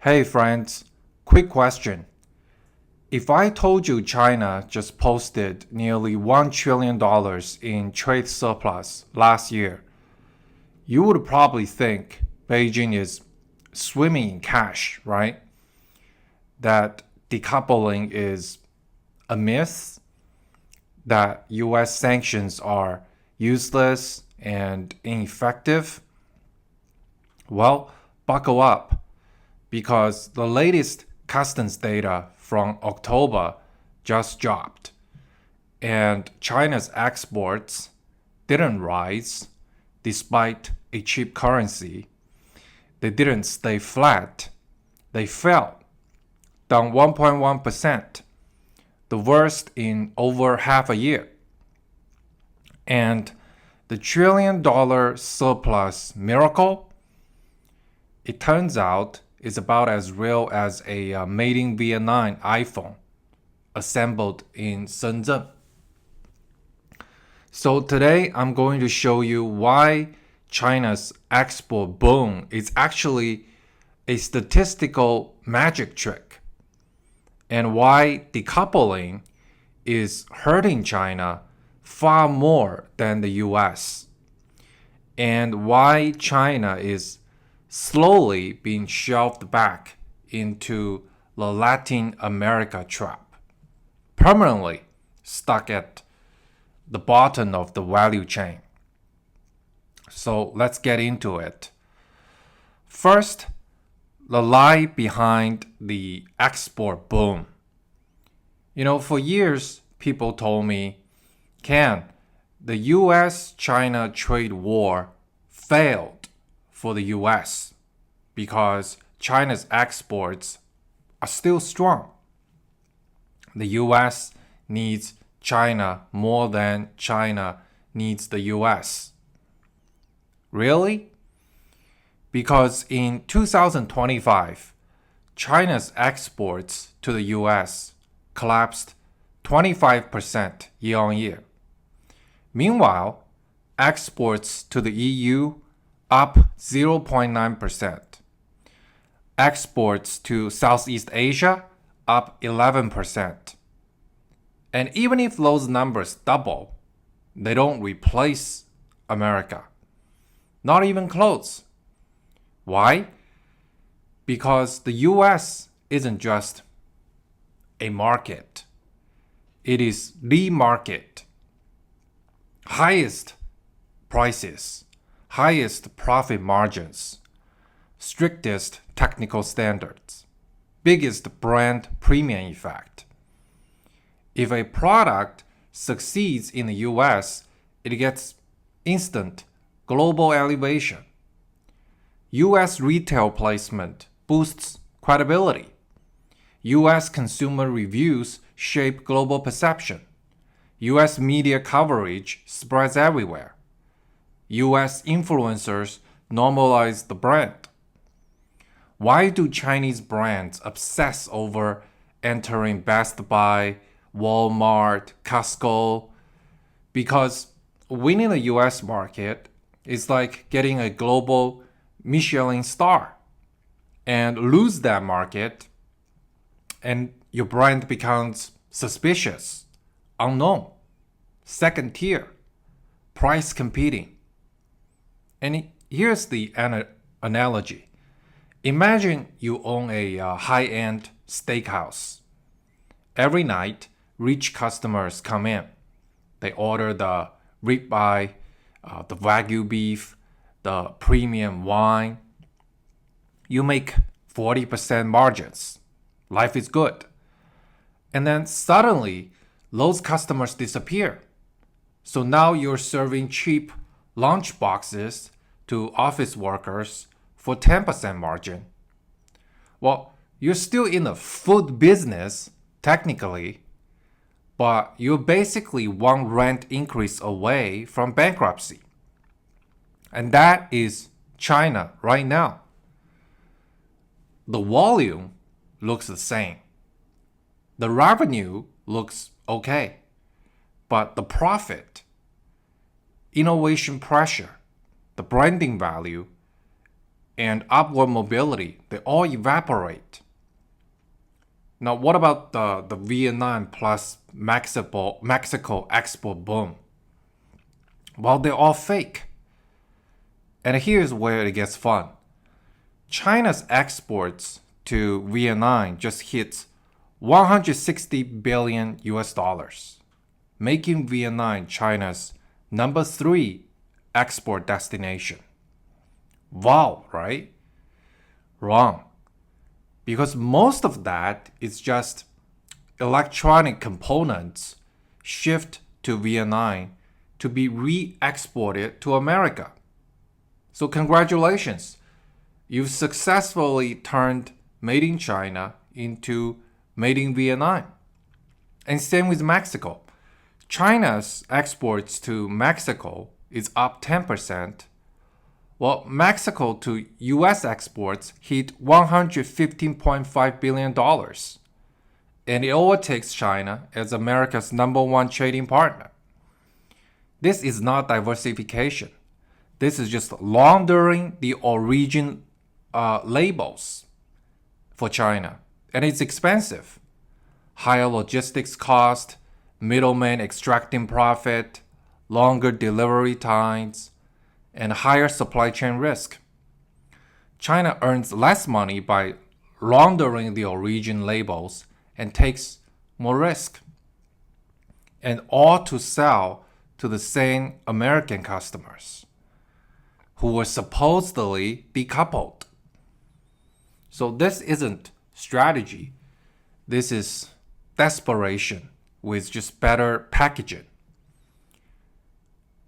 Hey friends, quick question. If I told you China just posted nearly $1 trillion in trade surplus last year, you would probably think Beijing is swimming in cash, right? That decoupling is a myth, that US sanctions are useless and ineffective. Well, buckle up because the latest customs data from October just dropped, and China's exports didn't rise despite a cheap currency. They didn't stay flat, they fell, down 1.1%, the worst in over half a year. And the $1 trillion surplus miracle, it turns out, is about as real as a made in Vietnam iPhone assembled in Shenzhen. So today I'm going to show you why China's export boom is actually a statistical magic trick, and why decoupling is hurting China far more than the US, and why China is slowly being shoved back into the Latin America trap, permanently stuck at the bottom of the value chain. So let's get into it. First, the lie behind the export boom. For years, people told me, Ken, the US-China trade war failed for the US because China's exports are still strong. The US needs China more than China needs the US. Really? Because in 2025, China's exports to the US collapsed 25% year on year. Meanwhile, exports to the EU up 0.9%. Exports to Southeast Asia up 11%. And even if those numbers double, they don't replace America. Not even close. Why? Because the US isn't just a market. It is the market. Highest prices, highest profit margins, strictest technical standards, biggest brand premium effect. If a product succeeds in the US, it gets instant global elevation. US retail placement boosts credibility. US consumer reviews shape global perception. US media coverage spreads everywhere. US influencers normalize the brand. Why do Chinese brands obsess over entering Best Buy, Walmart, Costco? Because winning the US market is like getting a global Michelin star, and lose that market and your brand becomes suspicious, unknown, second tier, price competing. And here's the analogy. Imagine you own a high-end steakhouse. Every night, rich customers come in. They order the ribeye, the Wagyu beef, the premium wine. You make 40% margins. Life is good. And then suddenly, those customers disappear. So now you're serving cheap lunch boxes to office workers for 10% margin. Well, you're still in the food business, technically, but you're basically one rent increase away from bankruptcy. And that is China right now. The volume looks the same. The revenue looks okay. But the profit, innovation pressure, the branding value, and upward mobility, they all evaporate. Now, what about the Vietnam plus Mexico export boom? Well, they're all fake. And here's where it gets fun. China's exports to Vietnam just hit 160 billion US dollars, making Vietnam China's number 3 export destination. Wow, right? Wrong. Because most of that is just electronic components shipped to Vietnam to be re-exported to America. So congratulations, you've successfully turned Made in China into Made in Vietnam. And same with Mexico. China's exports to Mexico is up 10%, while Mexico to US exports hit $115.5 billion. And it overtakes China as America's number 1 trading partner. This is not diversification. This is just laundering the origin labels for China. And it's expensive. Higher logistics cost, middlemen extracting profit, longer delivery times, and higher supply chain risk. China earns less money by laundering the origin labels and takes more risk. And all to sell to the same American customers who were supposedly decoupled. So this isn't strategy. This is desperation with just better packaging.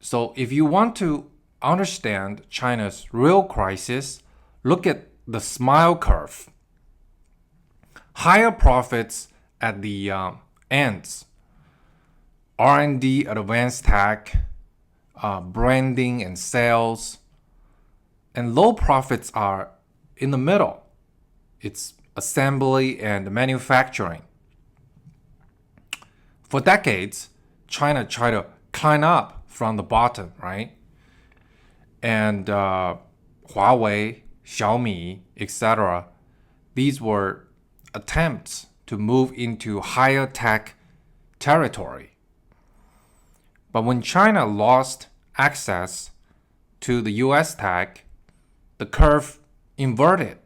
So if you want to understand China's real crisis, look at the smile curve. Higher profits at the ends. R&D, advanced tech, branding and sales, and low profits are in the middle. It's assembly and manufacturing. For decades, China tried to climb up from the bottom, right? And Huawei, Xiaomi, etc., these were attempts to move into higher tech territory. But when China lost access to the US tech, the curve inverted.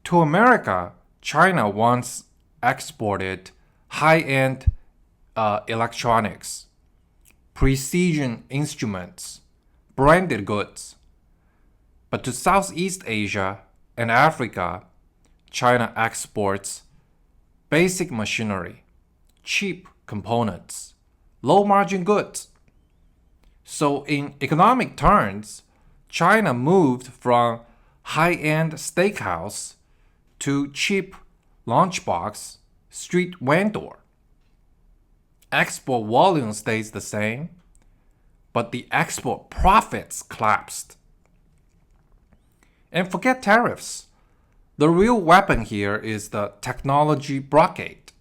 To America, China once exported high-end electronics, precision instruments, branded goods. But to Southeast Asia and Africa, China exports basic machinery, cheap components, low-margin goods. So in economic terms, China moved from high-end steakhouse to cheap lunchbox street vendor. Export volume stays the same, but the export profits collapsed. And forget tariffs. The real weapon here is the technology blockade.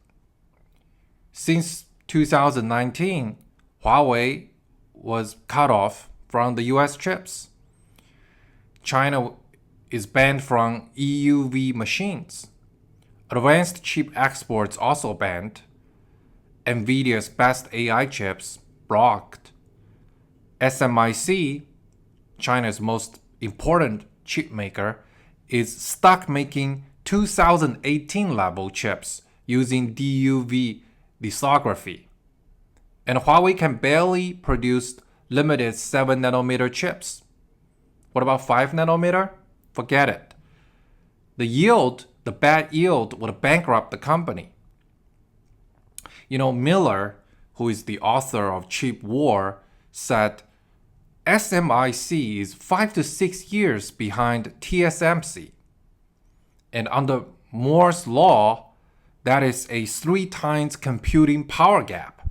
Since 2019, Huawei was cut off from the US chips. China is banned from EUV machines. Advanced chip exports also banned. Nvidia's best AI chips blocked. SMIC, China's most important chip maker, is stuck making 2018 level chips using DUV lithography. And Huawei can barely produce limited 7 nanometer chips. What about 5 nanometer? Forget it. The bad yield would bankrupt the company. You know, Miller, who is the author of Chip War, said SMIC is 5 to 6 years behind TSMC. And under Moore's law, that is a 3 times computing power gap.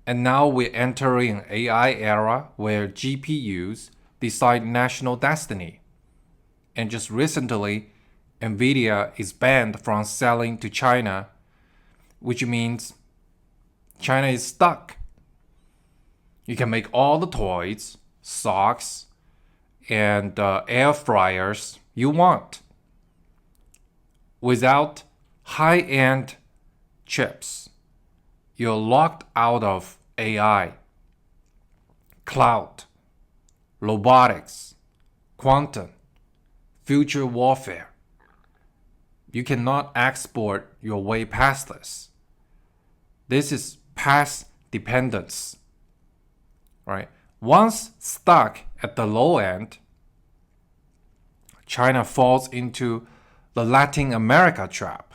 And now we're entering an AI era where GPUs decide national destiny. And just recently, Nvidia is banned from selling to China, which means China is stuck. You can make all the toys, socks, and air fryers you want. Without high-end chips, you're locked out of AI, cloud, robotics, quantum, future warfare. You cannot export your way past this. This is past dependence, right? Once stuck at the low end, China falls into the Latin America trap.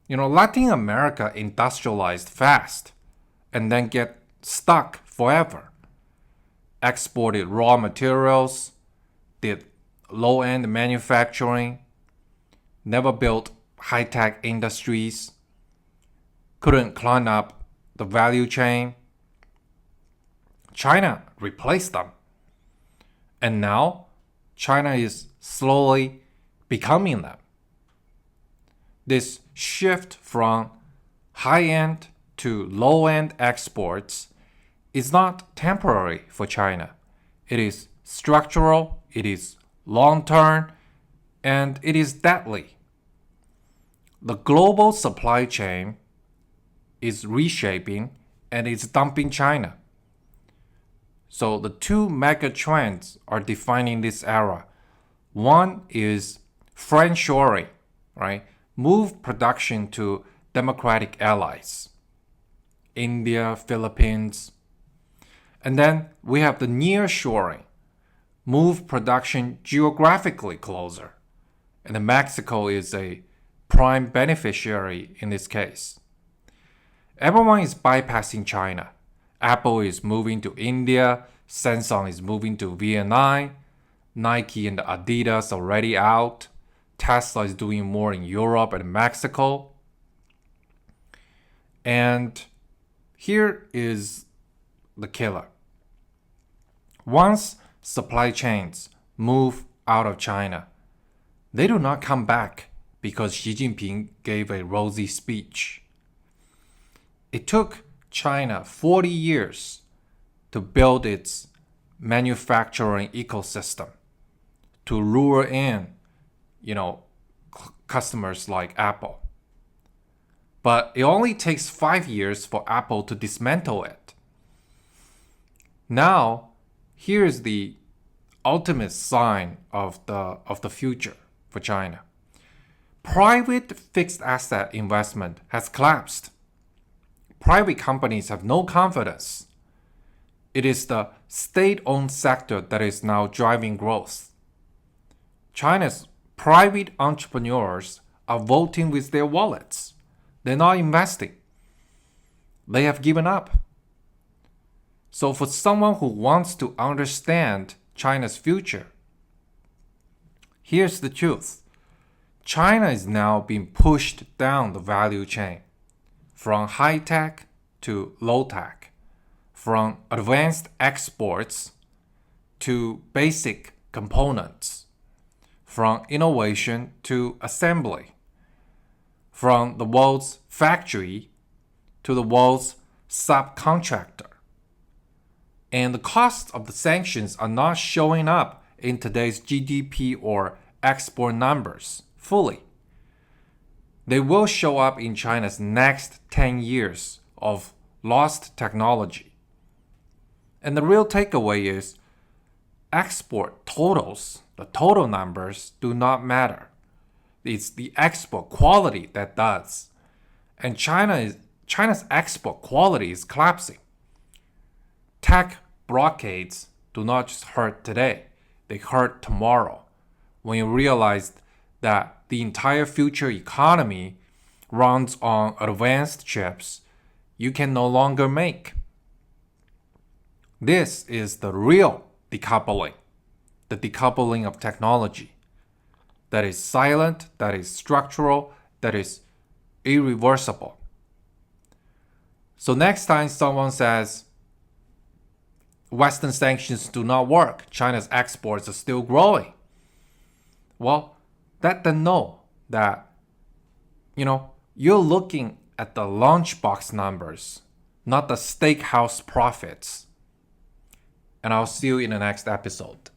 Latin America industrialized fast and then get stuck forever. Exported raw materials, did low-end manufacturing, never built high-tech industries, couldn't climb up the value chain. China replaced them. And now, China is slowly becoming them. This shift from high-end to low-end exports is not temporary for China. It is structural, it is long-term, and it is deadly. The global supply chain is reshaping and it's dumping China. So the two mega trends are defining this era. One is friendshoring, right? Move production to democratic allies, India, Philippines. And then we have the nearshoring, move production geographically closer. And Mexico is a prime beneficiary in this case. Everyone is bypassing China. Apple is moving to India, Samsung is moving to Vietnam, Nike and Adidas are already out, Tesla is doing more in Europe and Mexico. And here is the killer. Once supply chains move out of China, they do not come back because Xi Jinping gave a rosy speech. It took China 40 years to build its manufacturing ecosystem, to lure in, customers like Apple. But it only takes 5 years for Apple to dismantle it. Now, here's the ultimate sign of the future for China. Private fixed asset investment has collapsed. Private companies have no confidence. It is the state-owned sector that is now driving growth. China's private entrepreneurs are voting with their wallets. They're not investing. They have given up. So for someone who wants to understand China's future, here's the truth. China is now being pushed down the value chain, from high-tech to low-tech, from advanced exports to basic components, from innovation to assembly, from the world's factory to the world's subcontractor. And the costs of the sanctions are not showing up in today's GDP or export numbers fully. They will show up in China's next 10 years of lost technology. And the real takeaway is export totals, the total numbers, do not matter. It's the export quality that does. And China's export quality is collapsing. Tech blockades do not just hurt today, they hurt tomorrow. When you realize that the entire future economy runs on advanced chips you can no longer make. This is the real decoupling, the decoupling of technology. That is silent, that is structural, that is irreversible. So next time someone says, Western sanctions do not work, China's exports are still growing, well, let them know that, you're looking at the lunchbox numbers, not the steakhouse profits. And I'll see you in the next episode.